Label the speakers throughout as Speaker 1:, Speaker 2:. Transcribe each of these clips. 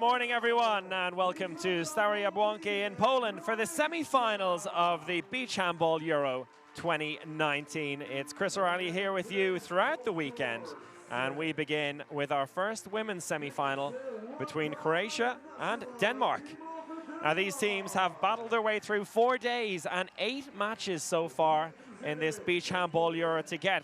Speaker 1: morning, everyone, and welcome to Stare Jabłonki in Poland for the semi-finals of the Beach Handball Euro 2019. It's Chris O'Reilly here with you throughout the weekend, and we begin with our first women's semi-final between Croatia and Denmark. Now, these teams have battled their way through 4 days and 8 matches so far in this Beach Handball Euro to get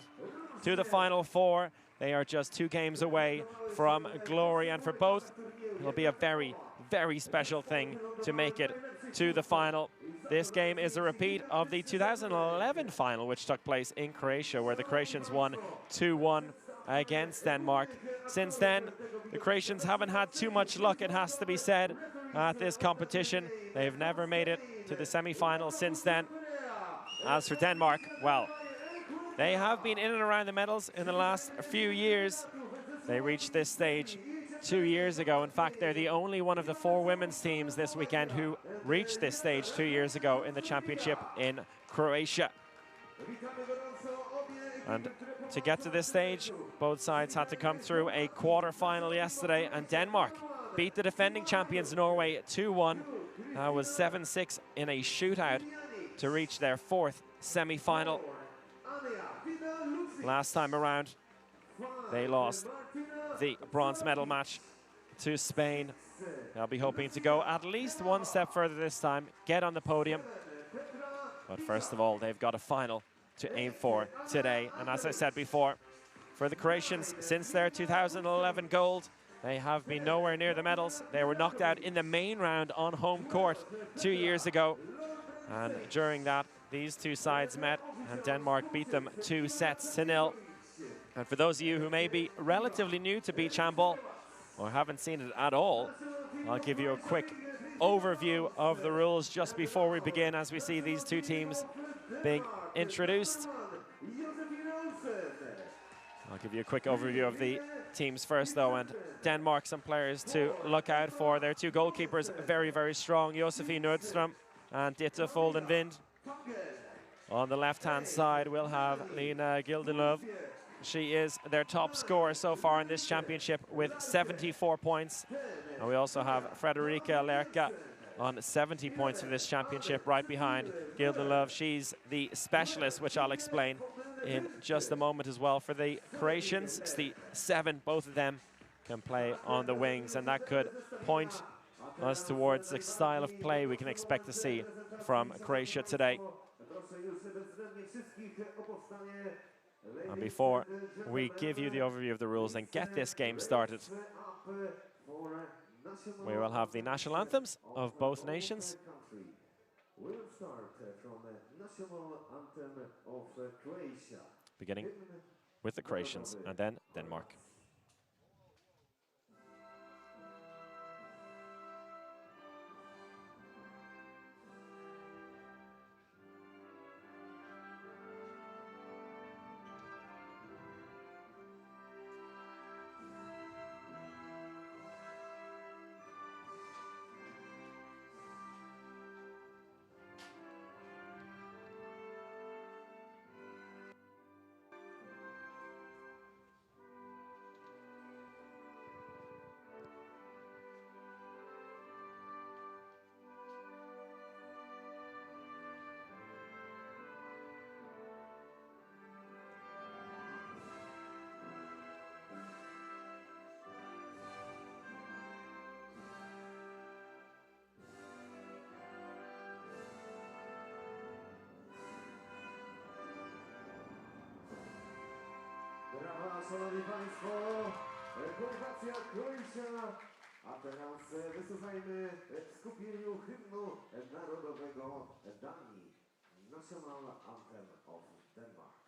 Speaker 1: to the Final Four. They are just 2 games away from glory, and for both, it'll be a very, very special thing to make it to the final. This game is a repeat of the 2011 final, which took place in Croatia, where the Croatians won 2-1 against Denmark. Since then, the Croatians haven't had too much luck, it has to be said, at this competition. They've never made it to the semi-finals since then. As for Denmark, well, they have been in and around the medals in the last few years. They reached this stage 2 years ago. In fact, they're the only one of the 4 women's teams this weekend who reached this stage 2 years ago in the championship in Croatia. And to get to this stage, both sides had to come through a quarter-final yesterday, and Denmark beat the defending champions Norway 2-1. That was 7-6 in a shootout to reach their 4th semi-final. Last time around, they lost the bronze medal match to Spain. They'll be hoping to go at least 1 step further this time, get on the podium. But first of all, they've got a final to aim for today. And as I said before, for the Croatians, since their 2011 gold, they have been nowhere near the medals. They were knocked out in the main round on home court 2 years ago. And during that, these 2 sides met, and Denmark beat them 2-0. And for those of you who may be relatively new to beach handball or haven't seen it at all, I'll give you a quick overview of the rules just before we begin, as we see these 2 teams being introduced. I'll give you a quick overview of the teams first, though, and Denmark, some players to look out for. Their 2 goalkeepers, very, very strong, Josefine Nordström and Ditte Foldenvind. On the left-hand side, we'll have Lena Gildenlöv. She is their top scorer so far in this championship with 74 points. And we also have Frederica Lerka on 70 points for this championship, right behind Gildenlöv. She's the specialist, which I'll explain in just a moment as well. For the Croatians, it's the 7, both of them can play on the wings, and that could point us towards the style of play we can expect to see from Croatia today. And before we give you the overview of the rules and get this game started, we will have the national anthems of both nations.
Speaker 2: We'll start from the national anthem of Croatia.
Speaker 1: Beginning with the Croatians and then Denmark.
Speaker 2: Brawa, szanowni państwo, reprezentacja Croatia, a teraz wysłuchajmy w skupieniu hymnu narodowego Danii, National Anthem of Denmark.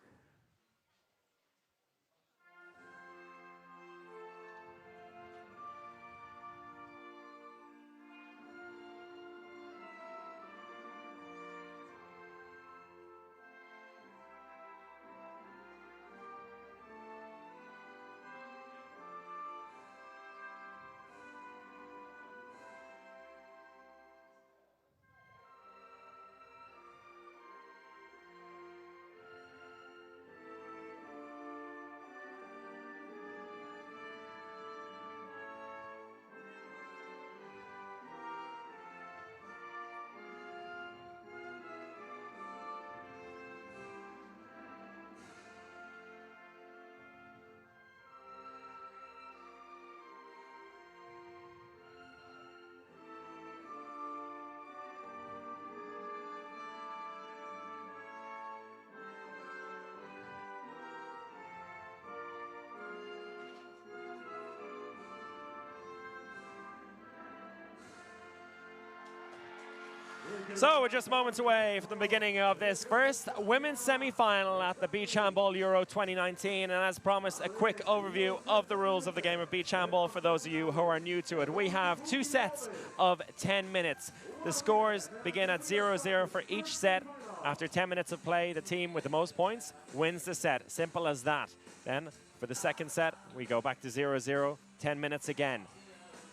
Speaker 1: So we're just moments away from the beginning of this first women's semi-final at the Beach Handball Euro 2019, and as promised, a quick overview of the rules of the game of beach handball for those of you who are new to it. We have 2 sets of 10 minutes. The scores begin at 0-0 for each set. After 10 minutes of play, the team with the most points wins the set. Simple as that. Then for the second set, we go back to 0-0, 10 minutes again.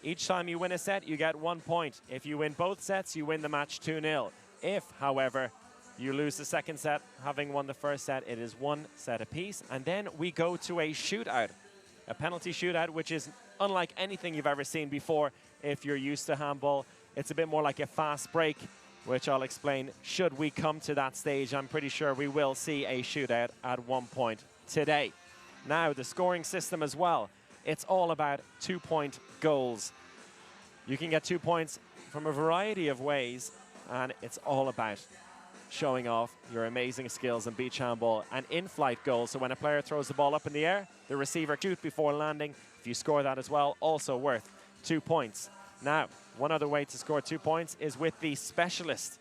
Speaker 1: Each time you win a set, you get 1 point. If you win both sets, you win the match 2-0. If, however, you lose the second set, having won the first set, it is 1 set apiece. And then we go to a shootout, a penalty shootout, which is unlike anything you've ever seen before if you're used to handball. It's a bit more like a fast break, which I'll explain should we come to that stage. I'm pretty sure we will see a shootout at one point today. Now, the scoring system as well. It's all about 2-point goals. You can get 2 points from a variety of ways, and it's all about showing off your amazing skills in beach handball. An in-flight goal, so when a player throws the ball up in the air, the receiver shoots before landing. If you score that as well, also worth 2 points. Now, one other way to score 2 points is with the specialist.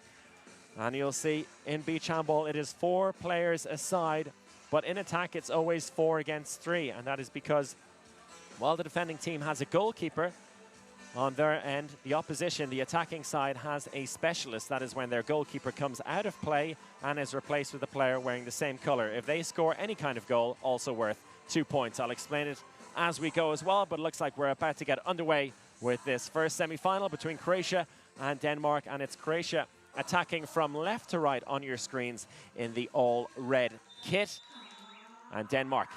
Speaker 1: And you'll see in beach handball, it is 4 players aside, but in attack, it's always 4 against 3, and that is because while the defending team has a goalkeeper, on their end, the opposition, the attacking side, has a specialist. That is when their goalkeeper comes out of play and is replaced with a player wearing the same color. If they score any kind of goal, also worth 2 points. I'll explain it as we go as well, but it looks like we're about to get underway with this first semi-final between Croatia and Denmark, and it's Croatia attacking from left to right on your screens in the all-red kit, and Denmark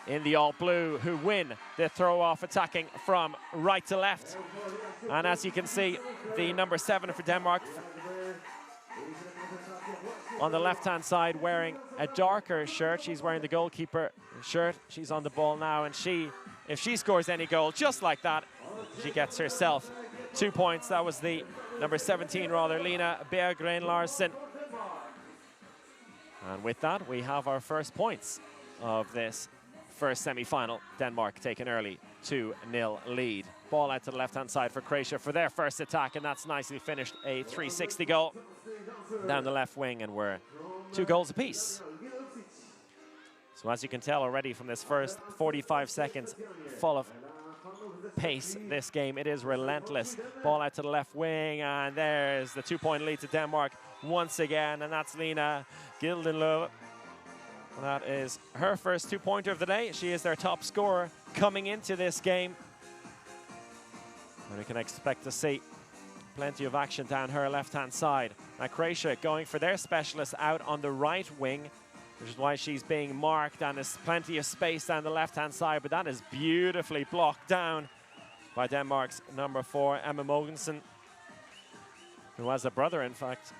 Speaker 1: in the all-blue, who win the throw-off, attacking from right to left. And as you can see, the number 7 for Denmark on the left-hand side wearing a darker shirt. She's wearing the goalkeeper shirt. She's on the ball now, and if she scores any goal just like that, she gets herself 2 points. That was the number 17, rather, Lena Berggren-Larsen. And with that, we have our first points of this first semi-final. Denmark take an early 2-0 lead. Ball out to the left-hand side for Croatia for their first attack, and that's nicely finished. A 360 goal down the left wing, and we're 2 goals apiece. So as you can tell already from this first 45 seconds, full of pace, this game, it is relentless. Ball out to the left wing, and there's the 2-point lead to Denmark once again, and that's Lena Gildenløve. That is her first 2-pointer of the day. She is their top scorer coming into this game. And we can expect to see plenty of action down her left-hand side. Now Croatia going for their specialist out on the right wing, which is why she's being marked, and there's plenty of space down the left-hand side, but that is beautifully blocked down by Denmark's number 4, Emma Mogensen, who has a brother, in fact,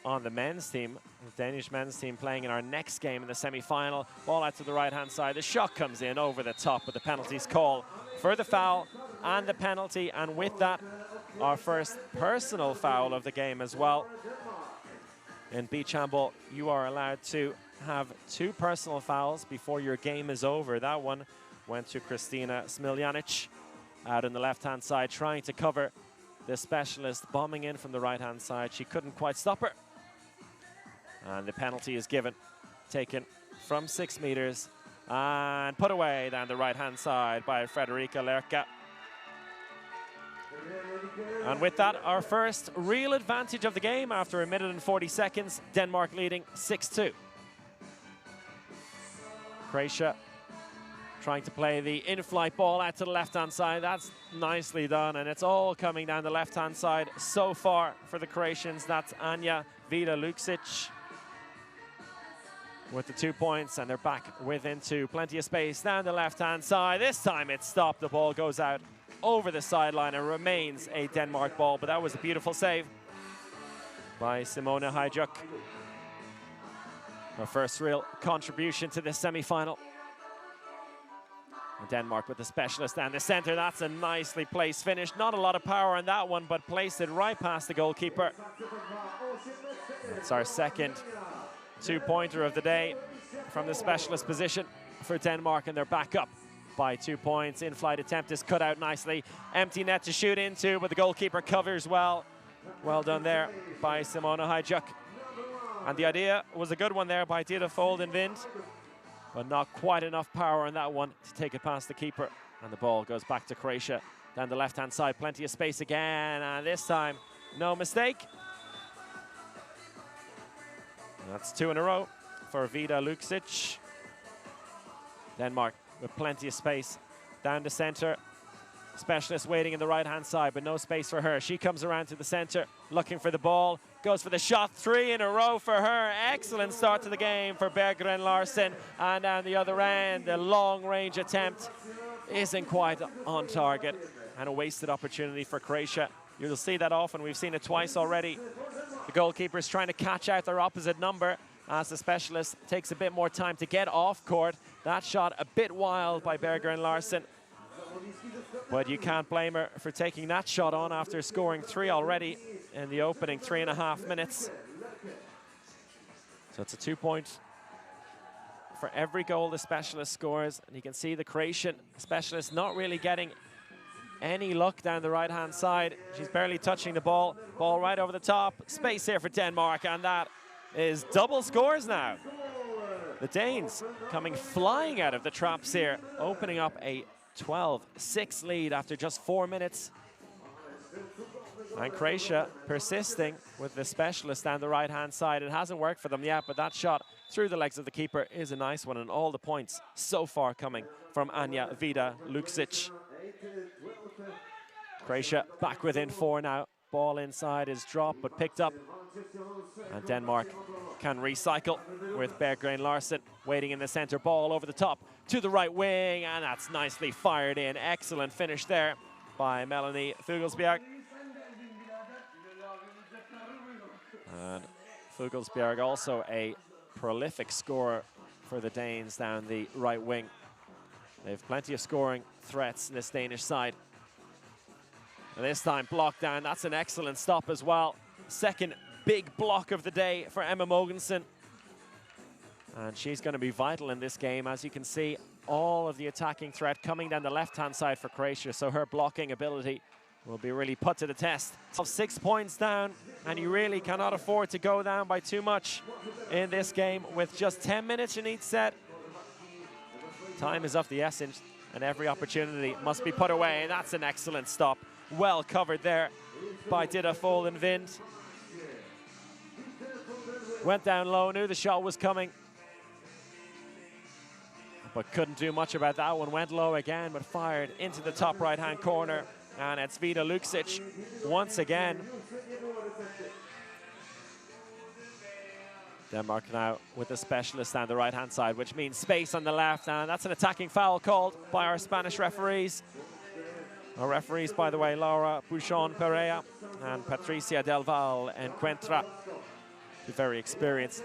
Speaker 1: on the men's team, the Danish men's team, playing in our next game in the semi-final. Ball out to the right-hand side. The shot comes in over the top, but the penalty's call for the foul and the penalty. And with that, our first personal foul of the game as well. In beach handball, you are allowed to have 2 personal fouls before your game is over. That one went to Kristina Smiljanic out on the left-hand side, trying to cover the specialist, bombing in from the right-hand side. She couldn't quite stop her. And the penalty is given, taken from 6 meters and put away down the right-hand side by Frederica Lerka. And with that, our first real advantage of the game after 1 minute and 40 seconds, Denmark leading 6-2. Croatia trying to play the in-flight ball out to the left-hand side. That's nicely done, and it's all coming down the left-hand side so far for the Croatians. That's Anja Vida Luksic with the 2 points, and they're back within 2. Plenty of space down the left-hand side. This time it's stopped. The ball goes out over the sideline and remains a Denmark ball, but that was a beautiful save by Simona Hajduk. Her first real contribution to this semi-final. Denmark with the specialist down the center. That's a nicely placed finish. Not a lot of power on that one, but placed it right past the goalkeeper. It's our second 2-pointer of the day from the specialist position for Denmark, and they're back up by 2 points. In-flight attempt is cut out nicely. Empty net to shoot into, but the goalkeeper covers well. Well done there by Simona Hajduk. And the idea was a good one there by Dita Foldenwind, but not quite enough power on that one to take it past the keeper. And the ball goes back to Croatia. Down the left-hand side, plenty of space again, and this time, no mistake. That's 2 in a row for Vida Luksic. Denmark with plenty of space. Down the center. Specialist waiting in the right-hand side, but no space for her. She comes around to the center, looking for the ball. Goes for the shot, 3 in a row for her. Excellent start to the game for Berggren Larsen. And down the other end, the long-range attempt isn't quite on target. And a wasted opportunity for Croatia. You'll see that often. We've seen it twice already. The goalkeeper's trying to catch out their opposite number as the specialist takes a bit more time to get off court. That shot a bit wild by Berggren Larsen. But you can't blame her for taking that shot on after scoring 3 already in the opening 3.5 minutes. So it's a 2-point for every goal the specialist scores. And you can see the Croatian specialist not really getting any luck down the right-hand side. She's barely touching the ball. Ball right over the top. Space here for Denmark, and that is double scores now. The Danes coming flying out of the traps here, opening up a 12-6 lead after just 4 minutes. And Croatia persisting with the specialist down the right-hand side. It hasn't worked for them yet, but that shot through the legs of the keeper is a nice one, and all the points so far coming from Anja Vida Luksic. Croatia back within 4 now. Ball inside is dropped, but picked up. And Denmark can recycle with Berggren Larsen waiting in the center. Ball over the top to the right wing, and that's nicely fired in. Excellent finish there by Melanie Fugelsbjerg. And Fugelsbjerg also a prolific scorer for the Danes down the right wing. They have plenty of scoring threats in this Danish side. And this time blocked down. That's an excellent stop as well. Second big block of the day for Emma Mogensen. And she's going to be vital in this game. As you can see, all of the attacking threat coming down the left-hand side for Croatia. So her blocking ability will be really put to the test. 6 points down, and you really cannot afford to go down by too much in this game with just 10 minutes in each set. Time is of the essence, and every opportunity must be put away. And that's an excellent stop. Well covered there by Dita Foldenwind. Went down low, knew the shot was coming, but couldn't do much about that one. Went low again, but fired into the top right-hand corner. And it's Vida Luksic once again. Denmark now with the specialist down the right-hand side, which means space on the left, and that's an attacking foul called by our Spanish referees. Our referees, by the way, Laura Buchon Perea and Patricia Del Val Encuentra. Very experienced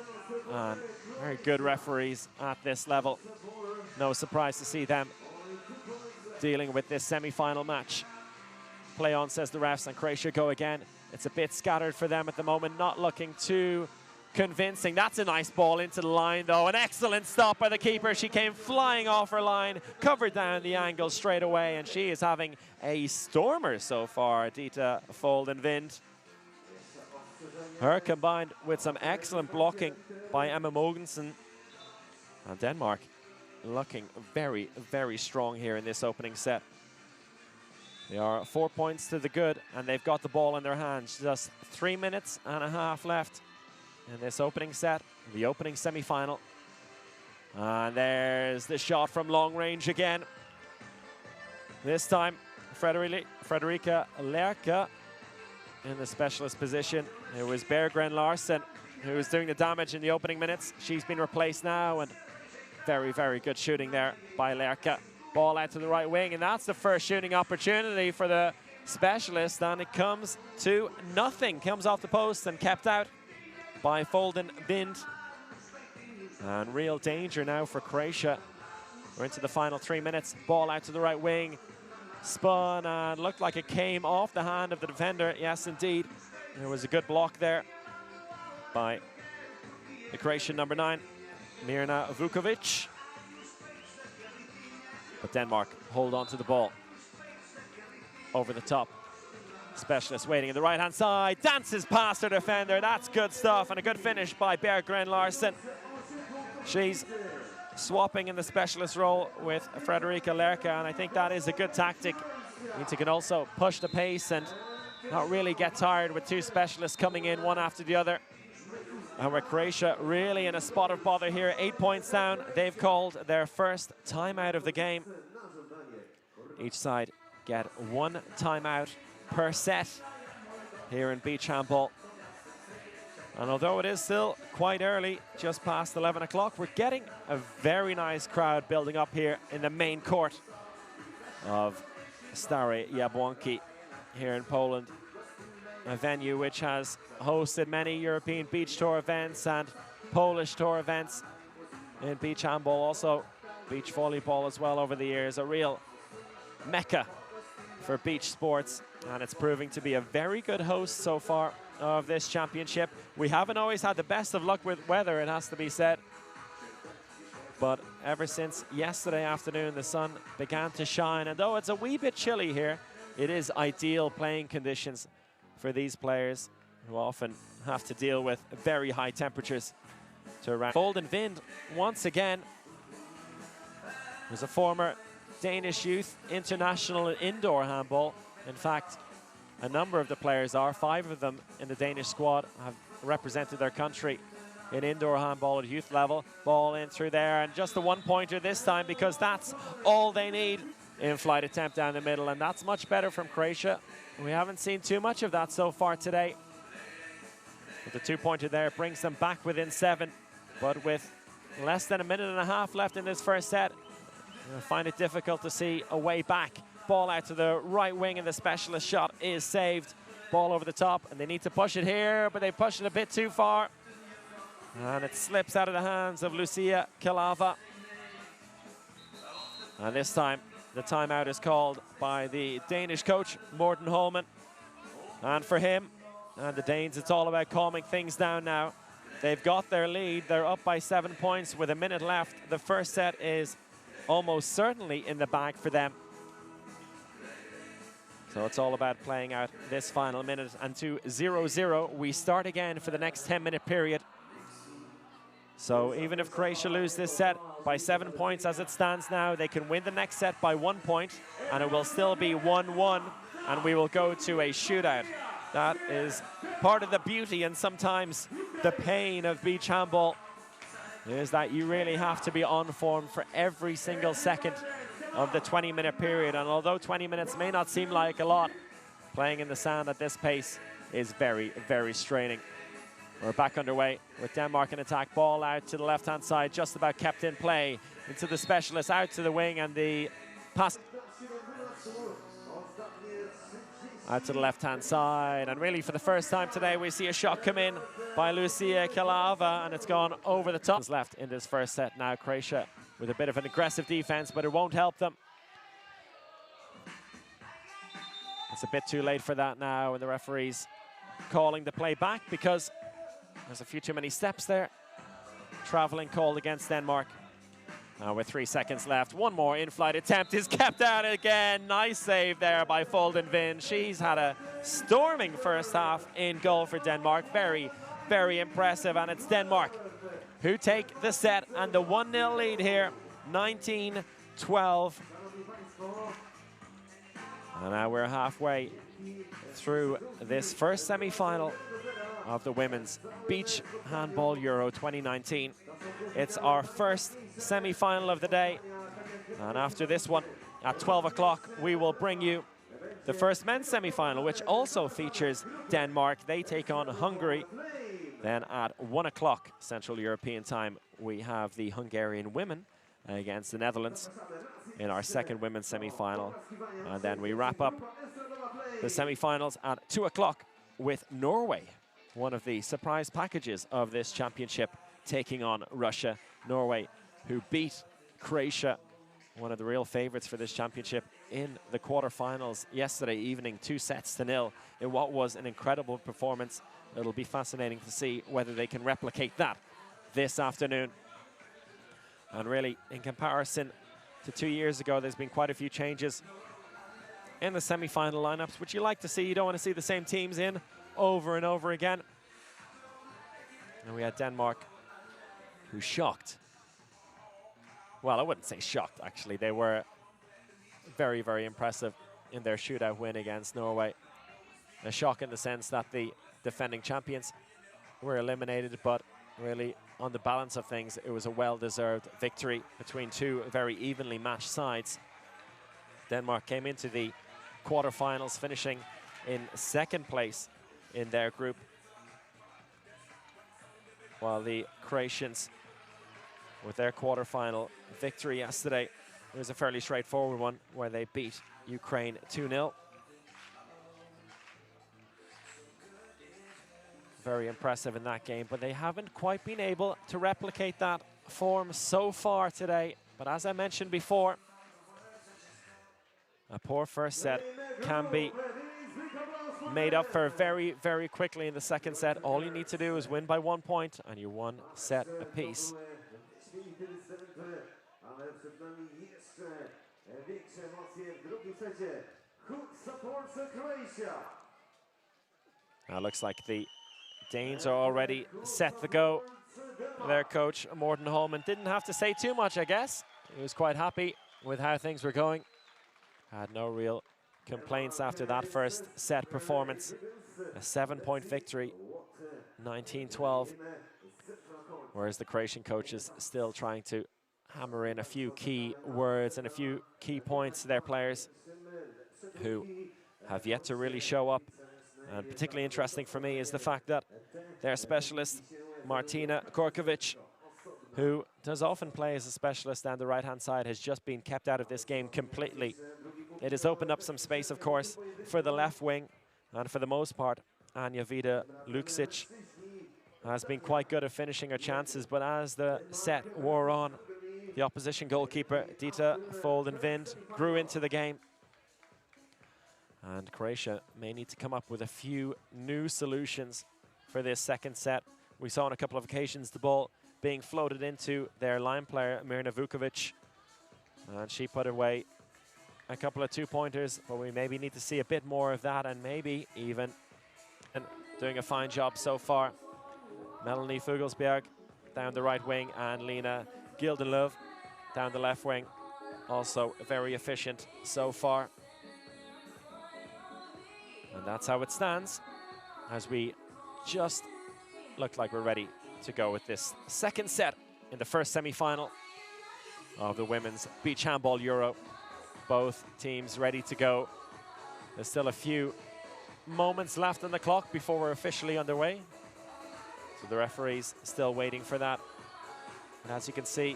Speaker 1: and very good referees at this level. No surprise to see them dealing with this semi-final match. Play on, says the refs, and Croatia go again. It's a bit scattered for them at the moment, not looking too convincing. That's a nice ball into the line, though. An excellent stop by the keeper. She came flying off her line, covered down the angle straight away, and she is having a stormer so far, Dita Foldenwind. Her combined with some excellent blocking by Emma Mogensen. And Denmark looking very, very strong here in this opening set. They are 4 points to the good, and they've got the ball in their hands. Just 3.5 minutes left in this opening set, the opening semi-final. And there's the shot from long range again. This time, Frederica Lerche in the specialist position. It was Berggren Larsen who was doing the damage in the opening minutes. She's been replaced now, and very, very good shooting there by Lerche. Ball out to the right wing, and that's the first shooting opportunity for the specialist, and it comes to nothing. Comes off the post and kept out by Foldenwind. And real danger now for Croatia. We're into the final 3 minutes. Ball out to the right wing. Spun and looked like it came off the hand of the defender. Yes, indeed. There was a good block there by the Croatian number 9, Mirna Vukovic. But Denmark hold on to the ball over the top. Specialist waiting in the right-hand side, dances past her defender. That's good stuff, and a good finish by Berggren Larsen. She's swapping in the specialist role with Frederica Lerka, and I think that is a good tactic. Means you can also push the pace and not really get tired with two specialists coming in one after the other. And with Croatia really in a spot of bother here, 8 points down. They've called their first timeout of the game. Each side get one timeout per set here in beach handball. And although it is still quite early, just past 11 o'clock, we're getting a very nice crowd building up here in the main court of Stare Jabłonki here in Poland, a venue which has hosted many European beach tour events and Polish tour events in beach handball, also beach volleyball as well over the years, a real mecca for beach sports, and it's proving to be a very good host so far of this championship. We haven't always had the best of luck with weather, it has to be said, but ever since yesterday afternoon the sun began to shine, and though it's a wee bit chilly here, it is ideal playing conditions for these players who often have to deal with very high temperatures to around. Golden Vind once again was a former Danish youth international in indoor handball. In fact, a number of the players are, 5 of them in the Danish squad have represented their country in indoor handball at youth level. Ball in through there, and just a one-pointer this time because that's all they need. In-flight attempt down the middle, and that's much better from Croatia. We haven't seen too much of that so far today. But the two-pointer there brings them back within 7, but with less than a minute and a half left in this first set, I find it difficult to see a way back. Ball out to the right wing, and the specialist shot is saved. Ball over the top, and they need to push it here, but they push it a bit too far. And it slips out of the hands of Lucia Kalava. And this time, the timeout is called by the Danish coach, Morten Holman. And for him and the Danes, it's all about calming things down now. They've got their lead. They're up by 7 points with a minute left. The first set is almost certainly in the bag for them. So it's all about playing out this final minute. And to 0-0, we start again for the next 10-minute period. So even if Croatia lose this set by 7 points as it stands now, they can win the next set by 1 point, and it will still be 1-1, and we will go to a shootout. That is part of the beauty and sometimes the pain of beach handball, is that you really have to be on form for every single second of the 20-minute period. And although 20 minutes may not seem like a lot, playing in the sand at this pace is very, very straining. We're back underway with Denmark in attack. Ball out to the left-hand side, just about kept in play. Into the specialist, out to the wing, and the pass out to the left-hand side. And really, for the first time today, we see a shot come in by Lucia Kalava, and it's gone over the top. Left in this first set now, Croatia with a bit of an aggressive defense, but it won't help them. It's a bit too late for that now, and the referee's calling the play back because there's a few too many steps there. Traveling called against Denmark. Now with 3 seconds left, one more in-flight attempt is kept out again. Nice save there by Golden Vind. She's had a storming first half in goal for Denmark. Very, very impressive, and it's Denmark who take the set and the 1-0 lead here, 19-12. And now we're halfway through this first semi-final of the Women's Beach Handball Euro 2019. It's our first semi-final of the day, and after this one at 12 o'clock we will bring you the first men's semi-final, which also features Denmark. They take on Hungary. Then at 1 o'clock Central European time we have the Hungarian women against the Netherlands in our second women's semi-final, and then we wrap up the semi-finals at 2 o'clock with Norway, one of the surprise packages of this championship, taking on Russia. Norway, who beat Croatia, one of the real favorites for this championship, in the quarterfinals yesterday evening, 2-0 in what was an incredible performance. It'll be fascinating to see whether they can replicate that this afternoon. And really, in comparison to 2 years ago, there's been quite a few changes in the semi-final lineups, which you like to see. You don't want to see the same teams in over and over again. And we had Denmark, who shocked. Well, I wouldn't say shocked, actually. They were very, very impressive in their shootout win against Norway. A shock in the sense that the defending champions were eliminated, but really, on the balance of things, it was a well-deserved victory between two very evenly matched sides. Denmark came into the quarterfinals, finishing in second place in their group, while the Croatians, with their quarterfinal victory yesterday, it was a fairly straightforward one where they beat Ukraine 2-0. Very impressive in that game, but they haven't quite been able to replicate that form so far today. But as I mentioned before, a poor first set can be made up for very, very quickly in the second set. All you need to do is win by 1 point, and you're 1 set apiece. Now it looks like the Danes are already set to go. Their coach, Morten Holman, didn't have to say too much, I guess. He was quite happy with how things were going. Had no real complaints after that first set performance. A 7-point victory, 19-12. Whereas the Croatian coach is still trying to hammer in a few key words and a few key points to their players who have yet to really show up. And particularly interesting for me is the fact that their specialist, Martina Korkovic, who does often play as a specialist down the right-hand side, has just been kept out of this game completely. It has opened up some space, of course, for the left wing, and for the most part, Anja Vida Luksic has been quite good at finishing her chances, but as the set wore on, the opposition goalkeeper, Dita Foldenvind, grew into the game. And Croatia may need to come up with a few new solutions for this second set. We saw on a couple of occasions the ball being floated into their line player, Mirna Vukovic. And she put away a couple of 2-pointers, but we maybe need to see a bit more of that, and maybe even doing a fine job so far. Melanie Fugelsberg down the right wing, and Lena Gildenlöv down the left wing. Also very efficient so far. And that's how it stands, as we just look like we're ready to go with this second set in the first semi-final of the Women's Beach Handball Euro. Both teams ready to go. There's still a few moments left on the clock before we're officially underway. So the referee's still waiting for that. And as you can see,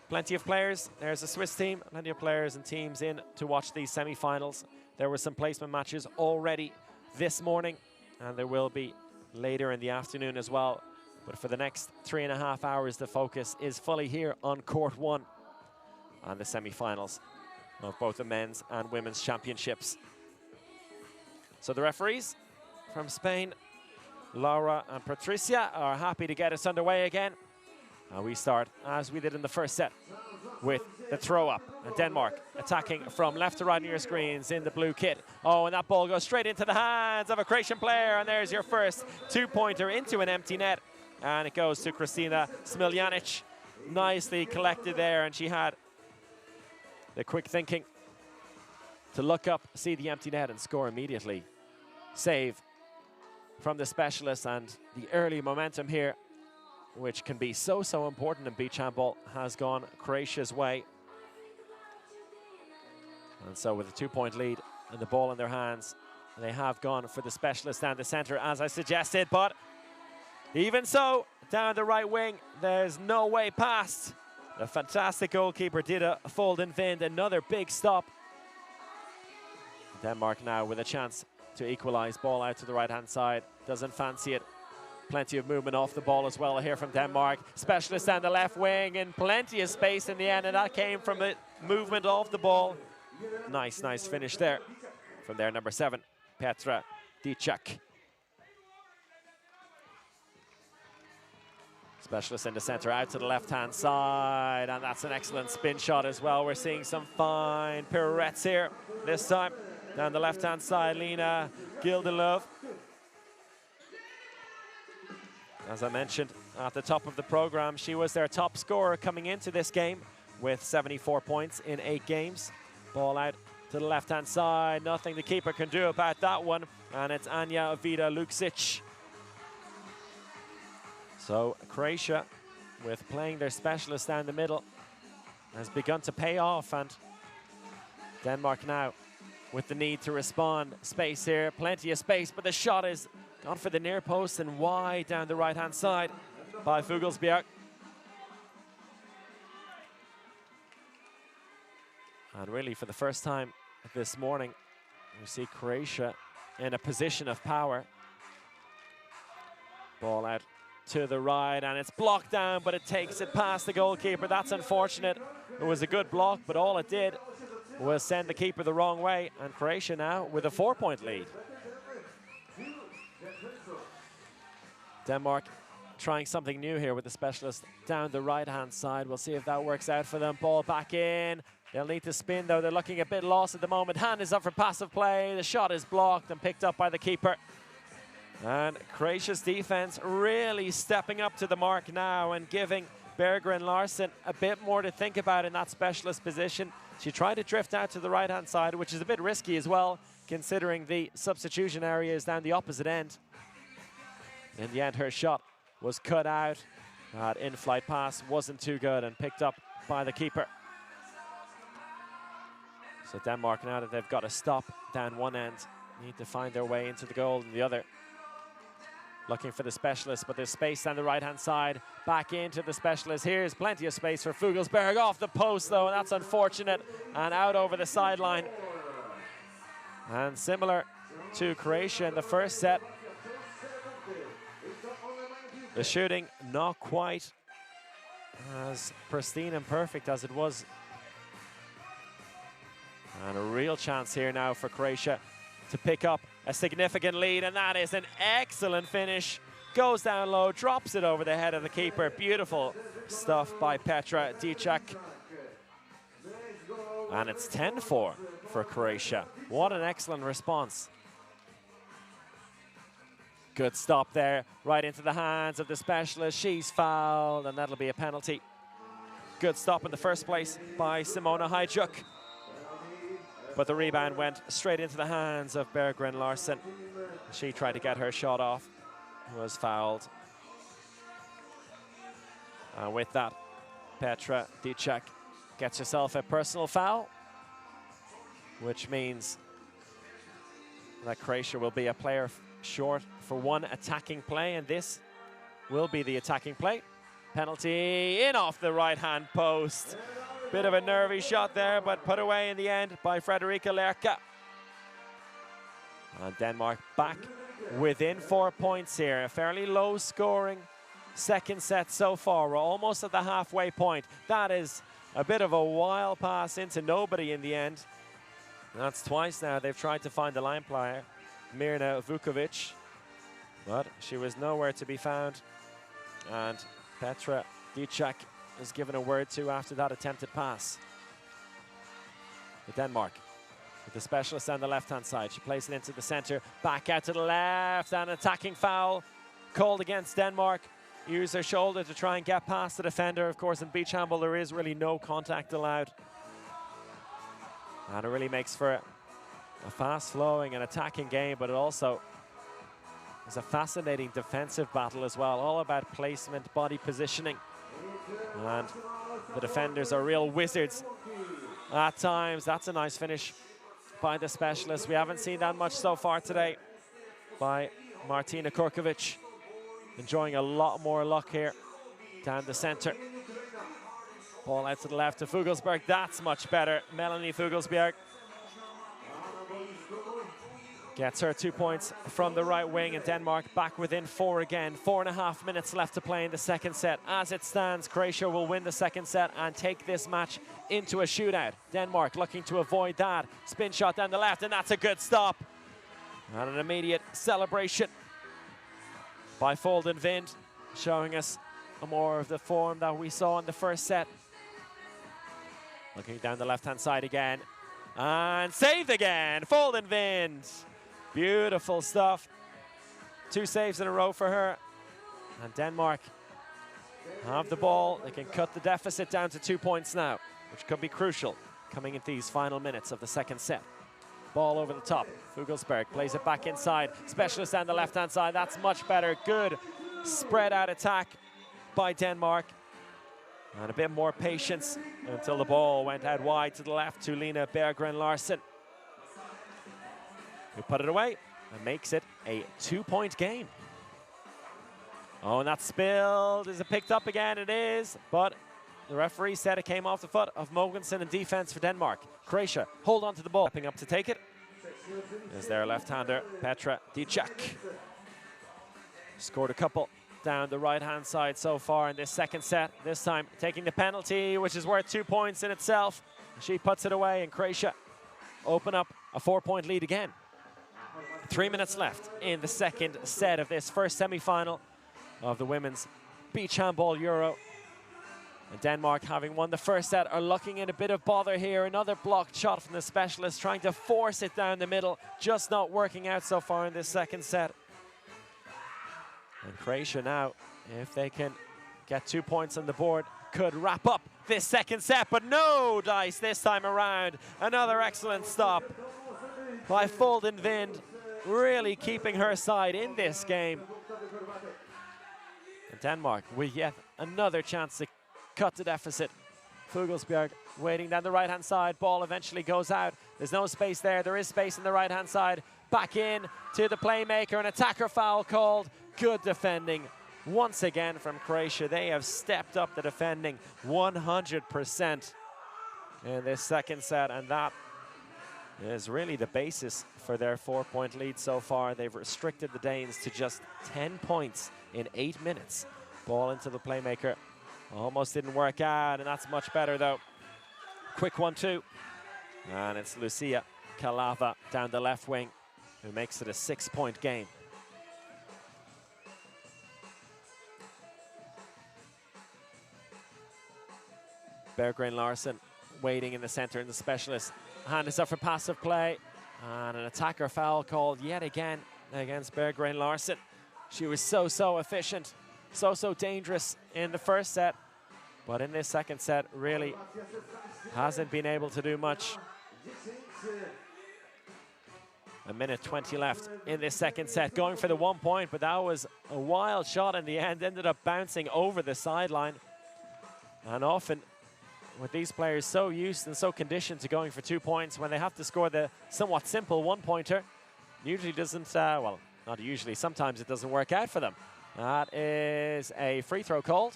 Speaker 1: plenty of players. There's a Swiss team, plenty of players and teams in to watch these semi-finals. There were some placement matches already this morning, and there will be later in the afternoon as well. But for the next 3.5 hours, the focus is fully here on Court 1 and the semi-finals of both the men's and women's championships. So the referees from Spain, Laura and Patricia, are happy to get us underway again. And we start, as we did in the first set, with the throw-up. And Denmark attacking from left to right on your screens in the blue kit. Oh, and that ball goes straight into the hands of a Croatian player. And there's your first 2-pointer into an empty net. And it goes to Kristina Smiljanic. Nicely collected there, and she had the quick thinking to look up, see the empty net, and score immediately. Save from the specialist, and the early momentum here, which can be so important in beach handball, has gone Croatia's way. And so with a 2-point lead and the ball in their hands, they have gone for the specialist down the center, as I suggested, but even so, down the right wing, there's no way past. The fantastic goalkeeper Dita Foldenvind, another big stop. Denmark now with a chance to equalize. Ball out to the right-hand side, doesn't fancy it. Plenty of movement off the ball as well here from Denmark. Specialist down the left wing, and plenty of space in the end, and that came from the movement off the ball. Nice finish there from their number 7, Petra Dicak. Specialist in the center, out to the left-hand side, and that's an excellent spin shot as well. We're seeing some fine pirouettes here this time. Down the left-hand side, Lena Gildelöv. As I mentioned at the top of the program, she was their top scorer coming into this game with 74 points in 8 games. Ball out to the left-hand side. Nothing the keeper can do about that one. And it's Anja Vida Luksic. So Croatia, with playing their specialist down the middle, has begun to pay off. And Denmark now with the need to respond. Space here, plenty of space, but the shot is gone for the near post and wide down the right-hand side by Fuglsbjerg. And really, for the first time this morning, we see Croatia in a position of power. Ball out to the right, and it's blocked down, but it takes it past the goalkeeper. That's unfortunate. It was a good block, but all it did was send the keeper the wrong way, and Croatia now with a 4-point lead. Denmark trying something new here with the specialist down the right-hand side. We'll see if that works out for them. Ball back in. They'll need to spin, though. They're looking a bit lost at the moment. Hand is up for passive play. The shot is blocked and picked up by the keeper. And Croatia's defense really stepping up to the mark now and giving Berggren Larsen a bit more to think about in that specialist position. She tried to drift out to the right-hand side, which is a bit risky as well, considering the substitution area is down the opposite end. In the end, her shot was cut out. That in-flight pass wasn't too good and picked up by the keeper. So Denmark, now that they've got to stop down one end, need to find their way into the goal in the other. Looking for the specialist, but there's space down the right-hand side. Back into the specialist. Here's plenty of space for Fuglsbjerg. Off the post, though, and that's unfortunate. And out over the sideline. And similar to Croatia in the first set, the shooting not quite as pristine and perfect as it was. And a real chance here now for Croatia to pick up a significant lead, and that is an excellent finish. Goes down low, drops it over the head of the keeper. Beautiful stuff by Petra Dicak. And it's 10-4 for Croatia. What an excellent response. Good stop there, right into the hands of the specialist. She's fouled, and that'll be a penalty. Good stop in the first place by Simona Hajjuk. But the rebound went straight into the hands of Berggren Larsen. She tried to get her shot off, was fouled. And with that, Petra Dicak gets herself a personal foul, which means that Croatia will be a player short for one attacking play, and this will be the attacking play. Penalty in off the right-hand post. Bit of a nervy shot there, but put away in the end by Frederica Lerka. And Denmark back within 4 points here. A fairly low scoring second set so far. We're almost at the halfway point. That is a bit of a wild pass into nobody in the end. That's twice now they've tried to find the line player, Mirna Vukovic, but she was nowhere to be found. And Petra Dicak is given a word to after that attempted pass. But Denmark with the specialist on the left-hand side. She plays it into the center, back out to the left, and attacking foul called against Denmark. Use her shoulder to try and get past the defender. Of course, in beach handball, there is really no contact allowed. And it really makes for a fast-flowing and attacking game, but it also is a fascinating defensive battle as well, all about placement, body positioning. And the defenders are real wizards at times. That's a nice finish by the specialist. We haven't seen that much so far today by Martina Kurkovic. Enjoying a lot more luck here down the center. Ball out to the left to Fuglsbjerg. That's much better. Melanie Fuglsbjerg gets her 2 points from the right wing, and Denmark back within 4 again. 4.5 minutes left to play in the second set. As it stands, Croatia will win the second set and take this match into a shootout. Denmark looking to avoid that. Spin shot down the left, and that's a good stop. And an immediate celebration by Folden Vind, showing us more of the form that we saw in the first set. Looking down the left-hand side again. And saved again, Folden Vind. Beautiful stuff. 2 saves in a row for her. And Denmark have the ball. They can cut the deficit down to 2 points now, which could be crucial coming into these final minutes of the second set. Ball over the top. Fugelsberg plays it back inside. Specialist down the left-hand side. That's much better. Good spread out attack by Denmark. And a bit more patience until the ball went out wide to the left to Lena Berggren Larsen, who put it away and makes it a 2-point game. Oh, and that's spilled. Is it picked up again? It is, but the referee said it came off the foot of Mogensen in defense for Denmark. Croatia hold on to the ball, stepping up to take it. Is their left-hander, Petra Dicak. Scored a couple down the right-hand side so far in this second set. This time taking the penalty, which is worth 2 points in itself. She puts it away, and Croatia open up a 4-point lead again. 3 minutes left in the second set of this first semi-final of the Women's Beach Handball Euro. And Denmark, having won the first set, are looking in a bit of bother here. Another blocked shot from the specialist, trying to force it down the middle, just not working out so far in this second set. And Croatia now, if they can get 2 points on the board, could wrap up this second set, but no dice this time around. Another excellent stop by Folden Vind, really keeping her side in this game. And Denmark with yet another chance to cut the deficit. Fugelsberg waiting down the right-hand side. Ball eventually goes out. There's no space there. There is space in the right-hand side. Back in to the playmaker. An attacker foul called. Good defending once again from Croatia. They have stepped up the defending 100% in this second set, and that is really the basis for their 4-point lead so far. They've restricted the Danes to just 10 points in 8 minutes. Ball into the playmaker. Almost didn't work out, and that's much better though. Quick 1-2. And it's Lucia Kalava down the left wing who makes it a 6-point game. Berggren Larsen waiting in the center, and the specialist hand is up for passive play, and an attacker foul called yet again against Berggren Larsen. She was so efficient, so dangerous in the first set, but in this second set really hasn't been able to do much. A minute 20 left in this second set, going for the 1 point, but that was a wild shot in the end, ended up bouncing over the sideline. And often with these players so used and so conditioned to going for 2 points, when they have to score the somewhat simple 1-pointer, usually doesn't, well, not usually, sometimes it doesn't work out for them. That is a free throw called.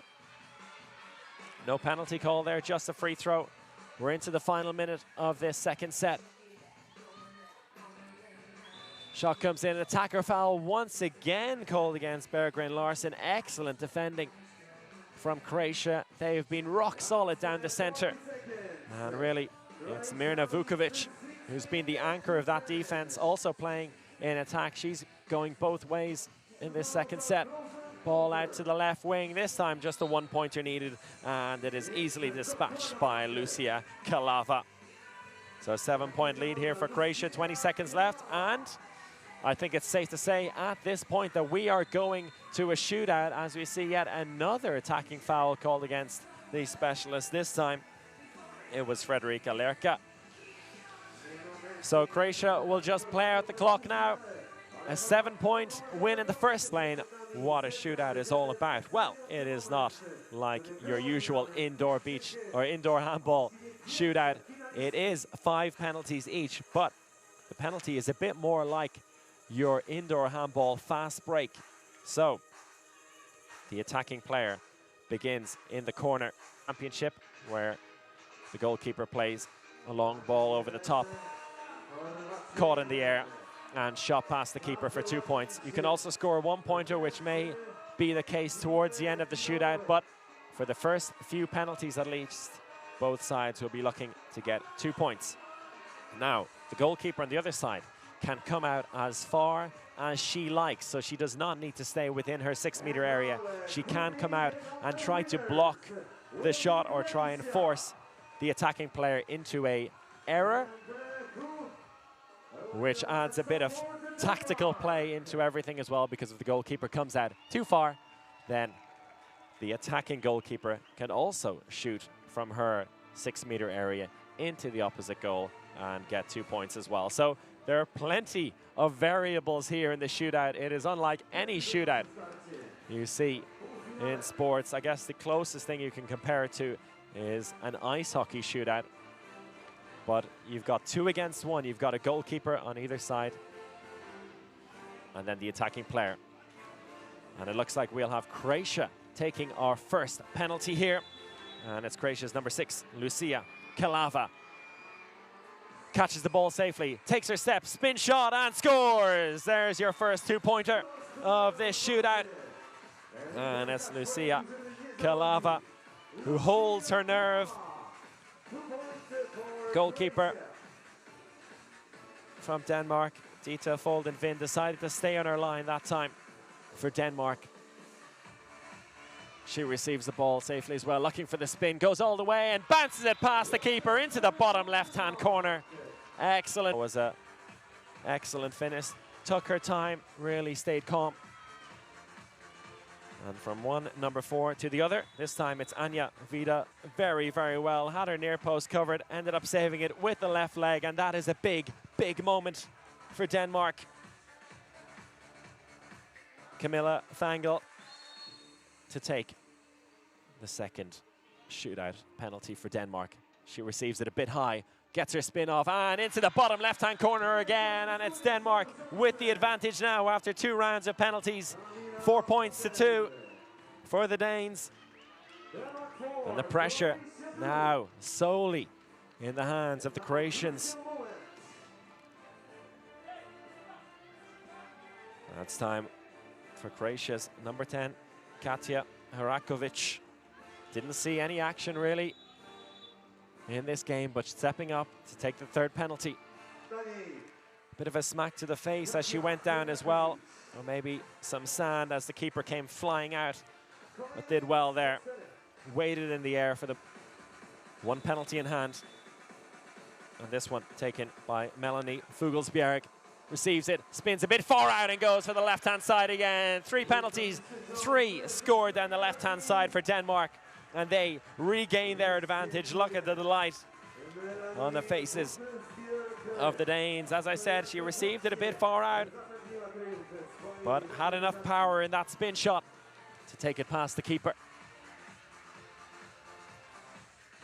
Speaker 1: No penalty call there, just a free throw. We're into the final minute of this second set. Shot comes in, attacker foul once again called against Berggren Larsen. Excellent defending from Croatia. They've been rock solid down the center. And really, it's Mirna Vukovic who's been the anchor of that defense, also playing in attack. She's going both ways in this second set. Ball out to the left wing. This time just a 1-pointer needed, and it is easily dispatched by Lucia Kalava. So a 7-point lead here for Croatia, 20 seconds left, and I think it's safe to say at this point that we are going to a shootout as we see yet another attacking foul called against the specialist. This time it was Frederica Lerka. So Croatia will just play out the clock now. A 7-point win in the first lane. What a shootout is all about. Well, it is not like your usual indoor beach or indoor handball shootout. It is 5 penalties each, but the penalty is a bit more like your indoor handball fast break. So the attacking player begins in the corner. Championship, where the goalkeeper plays a long ball over the top, caught in the air and shot past the keeper for 2 points. You can also score a 1-pointer, which may be the case towards the end of the shootout, but for the first few penalties at least, both sides will be looking to get 2 points. Now, the goalkeeper on the other side can come out as far as she likes, so she does not need to stay within her 6-meter area. She can come out and try to block the shot or try and force the attacking player into a error which adds a bit of tactical play into everything as well, because if the goalkeeper comes out too far, then the attacking goalkeeper can also shoot from her 6-meter area into the opposite goal and get 2 points as well. So there are plenty of variables here in the shootout. It is unlike any shootout you see in sports. I guess the closest thing you can compare it to is an ice hockey shootout. But you've got 2 against 1. You've got a goalkeeper on either side, and then the attacking player. And it looks like we'll have Croatia taking our first penalty here. And it's Croatia's number 6, Lucia Kalava. Catches the ball safely, takes her step, spin shot, and scores! There's your first 2-pointer of this shootout. And it's Lucia Kalava who holds her nerve. Goalkeeper from Denmark, Dita Folden-Vind, decided to stay on her line that time for Denmark. She receives the ball safely as well, looking for the spin, goes all the way and bounces it past the keeper into the bottom left-hand corner. Excellent. It was an excellent finish. Took her time, really stayed calm. And from one number 4 to the other, this time it's Anja Vida very, very well. Had her near post covered, ended up saving it with the left leg, and that is a big, big moment for Denmark. Camilla Fangel to take the second shootout penalty for Denmark. She receives it a bit high, gets her spin off, and into the bottom left-hand corner again, and it's Denmark with the advantage now after 2 rounds of penalties. 4 points to 2 for the Danes. And the pressure now solely in the hands of the Croatians. That's time for Croatia's number 10, Katja Harakovic. Didn't see any action really in this game, but stepping up to take the 3rd penalty. Bit of a smack to the face as she went down as well, or maybe some sand as the keeper came flying out, but did well there. Waited in the air for the 1 penalty in hand. And this one taken by Melanie Fugelsbjerg. Receives it, spins a bit far out and goes for the left-hand side again. 3 penalties, 3 scored down the left-hand side for Denmark. And they regain their advantage. Look at the delight on the faces of the Danes. As I said, she received it a bit far out, but had enough power in that spin shot to take it past the keeper.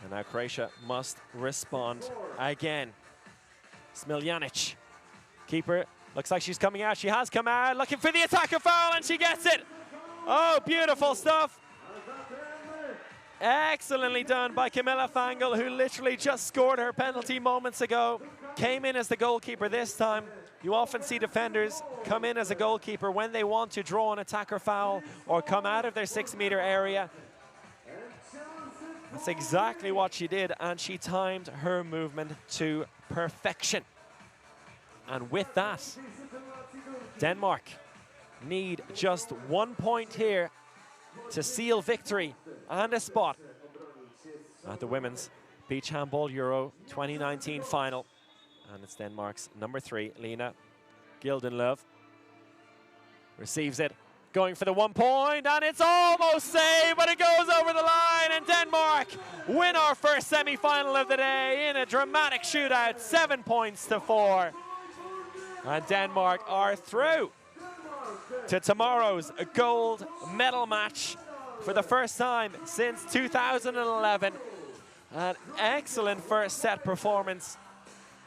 Speaker 1: And now Croatia must respond again. Smiljanic, keeper, looks like she's coming out. She has come out, looking for the attacker foul, and she gets it. Oh, beautiful stuff. Excellently done by Camilla Fangel, who literally just scored her penalty moments ago. Came in as the goalkeeper this time. You often see defenders come in as a goalkeeper when they want to draw an attacker foul or come out of their 6-meter area. That's exactly what she did, and she timed her movement to perfection. And with that, Denmark need just 1 point here to seal victory and a spot at the Women's Beach Handball Euro 2019 final. And it's Denmark's number 3, Lena Gildenlöv. Receives it, going for the 1 point, and it's almost saved, but it goes over the line, and Denmark win our first semi-final of the day in a dramatic shootout, 7 points to 4. And Denmark are through to tomorrow's gold medal match for the first time since 2011. An excellent first set performance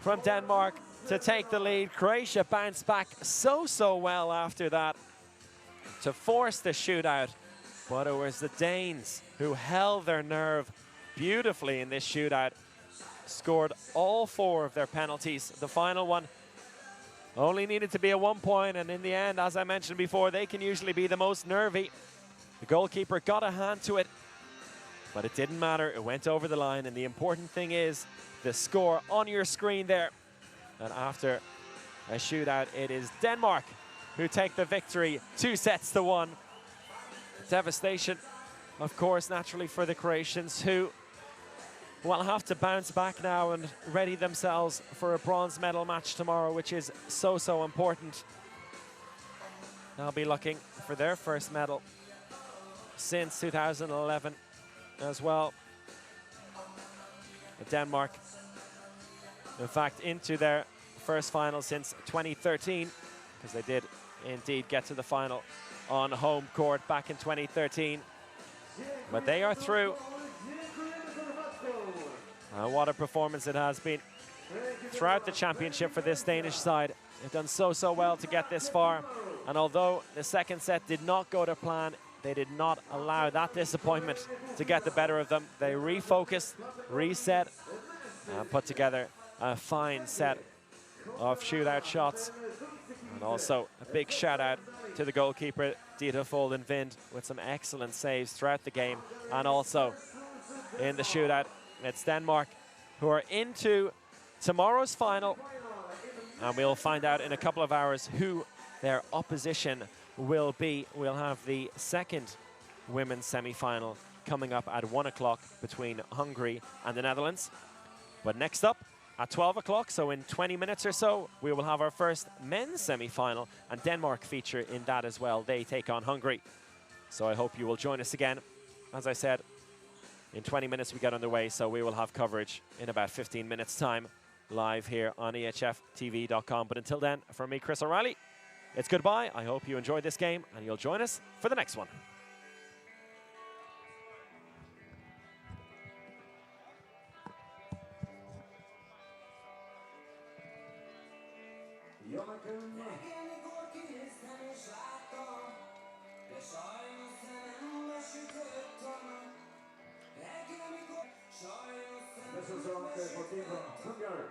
Speaker 1: from Denmark to take the lead. Croatia bounced back so well after that to force the shootout, but it was the Danes who held their nerve beautifully in this shootout, scored all 4 of their penalties. The final one only needed to be a 1 point, and in the end, as I mentioned before, they can usually be the most nervy. The goalkeeper got a hand to it, but it didn't matter. It went over the line, and the important thing is the score on your screen there. And after a shootout, it is Denmark who take the victory, 2-1. Devastation, of course, naturally for the Croatians, who will have to bounce back now and ready themselves for a bronze medal match tomorrow, which is so, so important. They'll be looking for their first medal since 2011 as well. Denmark, in fact, into their first final since 2013, because they did indeed get to the final on home court back in 2013. But they are through. What a performance it has been throughout the championship for this Danish side. They've done so, so well to get this far. And although the second set did not go to plan, they did not allow that disappointment to get the better of them. They refocused, reset, and put together a fine set of shootout shots. And also a big shout out to the goalkeeper, Dieter Folden-Vind, with some excellent saves throughout the game. And also in the shootout, it's Denmark who are into tomorrow's final. And we'll find out in a couple of hours who their opposition will be. We'll have the second women's semi-final coming up at 1 o'clock between Hungary and the Netherlands. But next up at 12 o'clock, so in 20 minutes or so, we will have our first men's semi-final, and Denmark feature in that as well. They take on Hungary. So I hope you will join us again. As I said, in 20 minutes we get underway, so we will have coverage in about 15 minutes time live here on EHFTV.com. But until then, from me, Chris O'Reilly, it's goodbye. I hope you enjoyed this game and you'll join us for the next one.
Speaker 2: This is our team from Hungary.